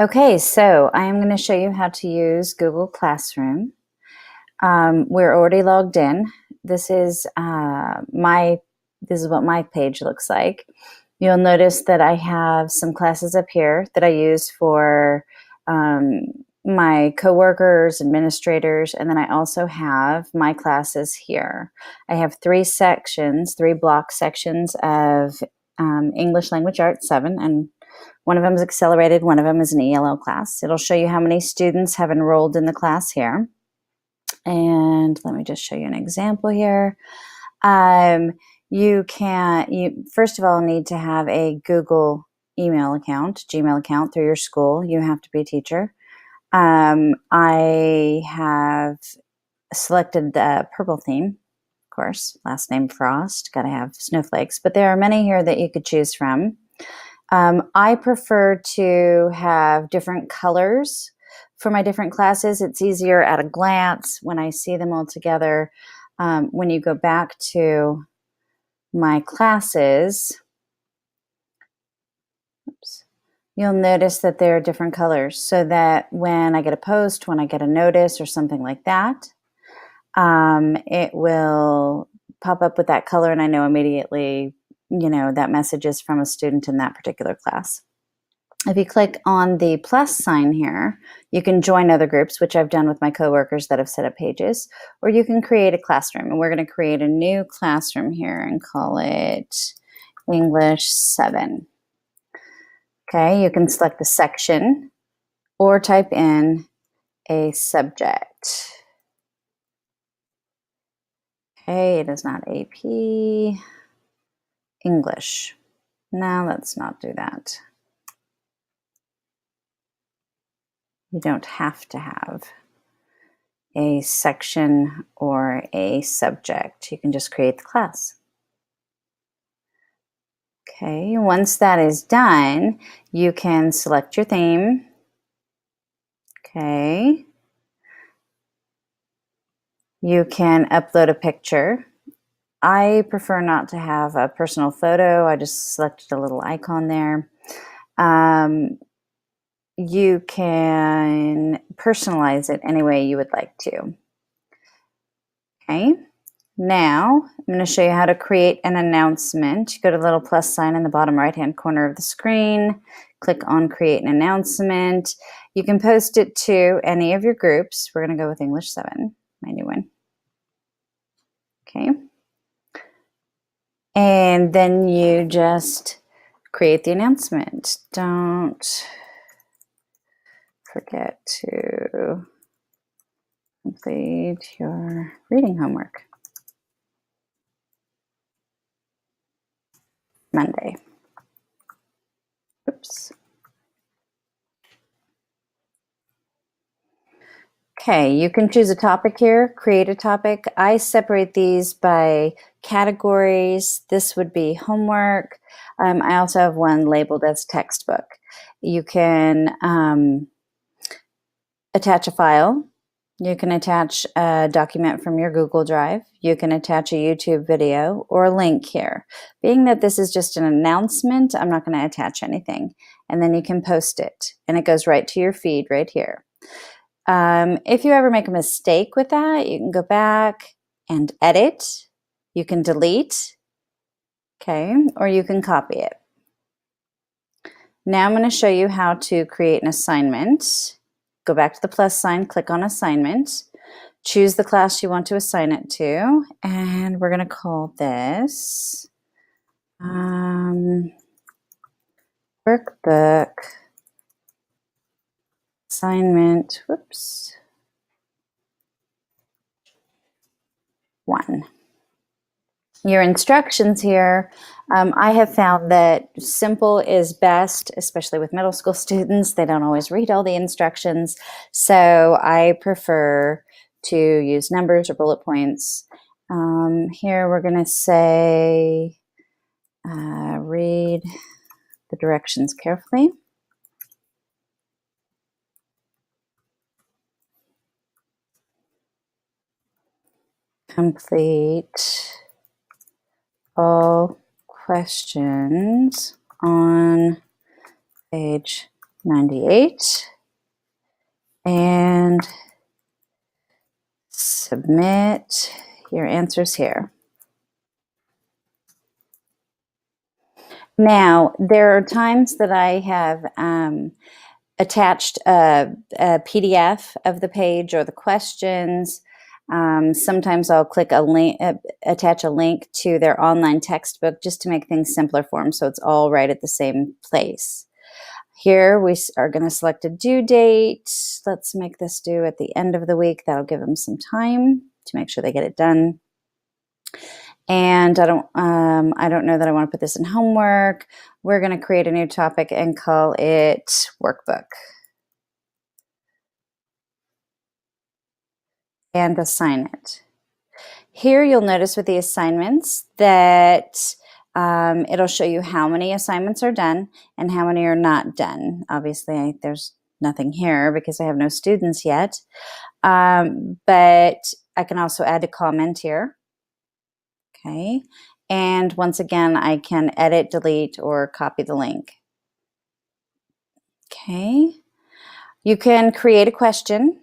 Okay, so I am going to show you how to use Google Classroom. We're already logged in. This is what my page looks like. You'll notice that I have some classes up here that I use for my coworkers, administrators, and then I also have my classes here. I have three block sections of English Language Arts 7, and one of them is accelerated, one of them is an ELL class. It'll show you how many students have enrolled in the class here. And let me just show you an example here. You first of all need to have a Google Gmail account through your school. You have to be a teacher. I have selected the purple theme, of course, last name Frost, got to have snowflakes, but there are many here that you could choose from. I prefer to have different colors for my different classes. It's easier at a glance when I see them all together. When you go back to my classes, you'll notice that there are different colors so that when I get a post, when I get a notice or something like that, it will pop up with that color and I know immediately that message is from a student in that particular class. If you click on the plus sign here, you can join other groups, which I've done with my coworkers that have set up pages, or you can create a classroom. And we're going to create a new classroom here and call it English 7. Okay, you can select the section or type in a subject. Okay, it is not AP. English. Now let's not do that. You don't have to have a section or a subject. You can just create the class. Okay, once that is done, you can select your theme. Okay. You can upload a picture. I prefer not to have a personal photo. I just selected a little icon there. You can personalize it any way you would like to. Okay, now I'm going to show you how to create an announcement. You go to the little plus sign in the bottom right-hand corner of the screen, click on Create an Announcement. You can post it to any of your groups. We're going to go with English 7, my new one. Okay. And then you just create the announcement. Don't forget to complete your reading homework. Monday. Oops. Okay, you can choose a topic here, create a topic. I separate these by categories. This would be homework. I also have one labeled as textbook. You can attach a file. You can attach a document from your Google Drive. You can attach a YouTube video or a link here. Being that this is just an announcement, I'm not going to attach anything. And then you can post it, and it goes right to your feed right here. If you ever make a mistake with that, you can go back and edit. You can delete, okay, or you can copy it. Now I'm going to show you how to create an assignment. Go back to the plus sign, click on Assignment, choose the class you want to assign it to, and we're going to call this Workbook Assignment, 1. Your instructions here, I have found that simple is best, especially with middle school students. They don't always read all the instructions, so I prefer to use numbers or bullet points. Here we're going to say, read the directions carefully. Complete all questions on page 98, and submit your answers here. Now, there are times that I have attached a PDF of the page or the questions. Sometimes I'll click a link, attach a link to their online textbook just to make things simpler for them, so it's all right at the same place. Here we are going to select a due date. Let's make this due at the end of the week. That'll give them some time to make sure they get it done. And I don't know that I want to put this in homework. We're going to create a new topic and call it workbook. And assign it. Here you'll notice with the assignments that it'll show you how many assignments are done and how many are not done. Obviously, there's nothing here because I have no students yet. But I can also add a comment here. Okay. And once again, I can edit, delete, or copy the link. Okay. You can create a question.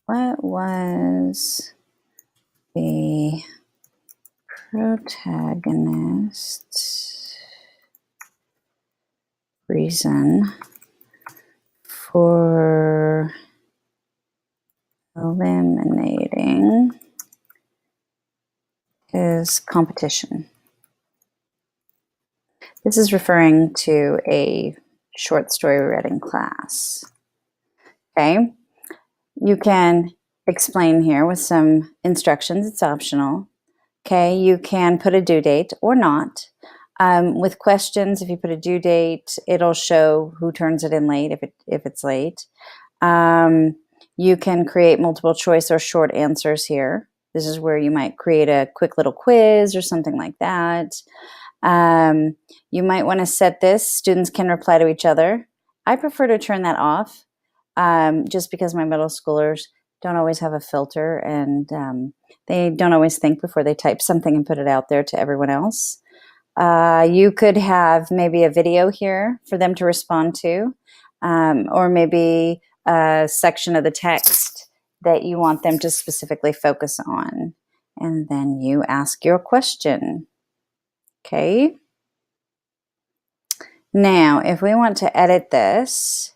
What was the protagonist's reason for eliminating his competition? This is referring to a short story writing class. Okay. You can explain here with some instructions. It's optional. Okay. You can put a due date or not. With questions, if you put a due date, it'll show who turns it in late if it's late. You can create multiple choice or short answers here. This is where you might create a quick little quiz or something like that. You might want to set this. Students can reply to each other. I prefer to turn that off just because my middle schoolers don't always have a filter and they don't always think before they type something and put it out there to everyone else. You could have maybe a video here for them to respond to, or maybe a section of the text that you want them to specifically focus on. And then you ask your question. Okay. Now, if we want to edit this,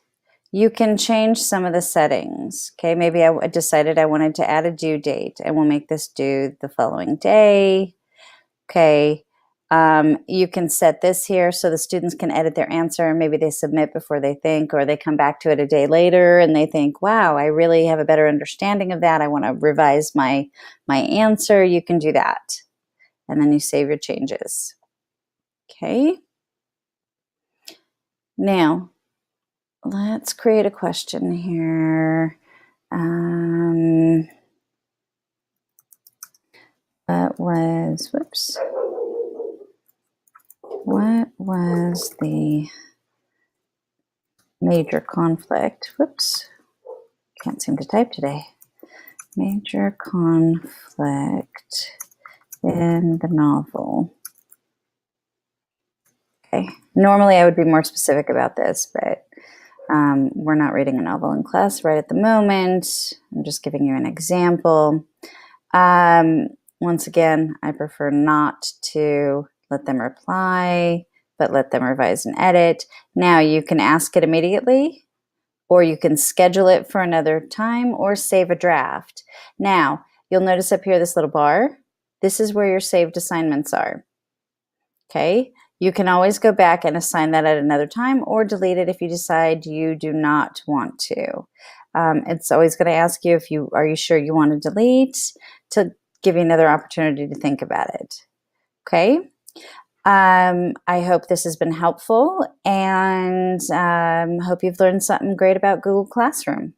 you can change some of the settings. Okay, maybe I decided I wanted to add a due date and we'll make this due the following day. Okay, you can set this here so the students can edit their answer and maybe they submit before they think, or they come back to it a day later and they think, wow, I really have a better understanding of that. I want to revise my answer. You can do that. And then you save your changes. Okay. Now, let's create a question here. What was the major conflict? Whoops, can't seem to type today. Major conflict in the novel. Okay, normally I would be more specific about this, but we're not reading a novel in class right at the moment. I'm just giving you an example. Once again, I prefer not to let them reply, but let them revise and edit. Now you can ask it immediately, or you can schedule it for another time, or save a draft. Now, you'll notice up here this little bar. This is where your saved assignments are. Okay, you can always go back and assign that at another time, or delete it if you decide you do not want to. It's always going to ask you are you sure you want to delete, to give you another opportunity to think about it. Okay. I hope this has been helpful, and hope you've learned something great about Google Classroom.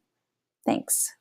Thanks.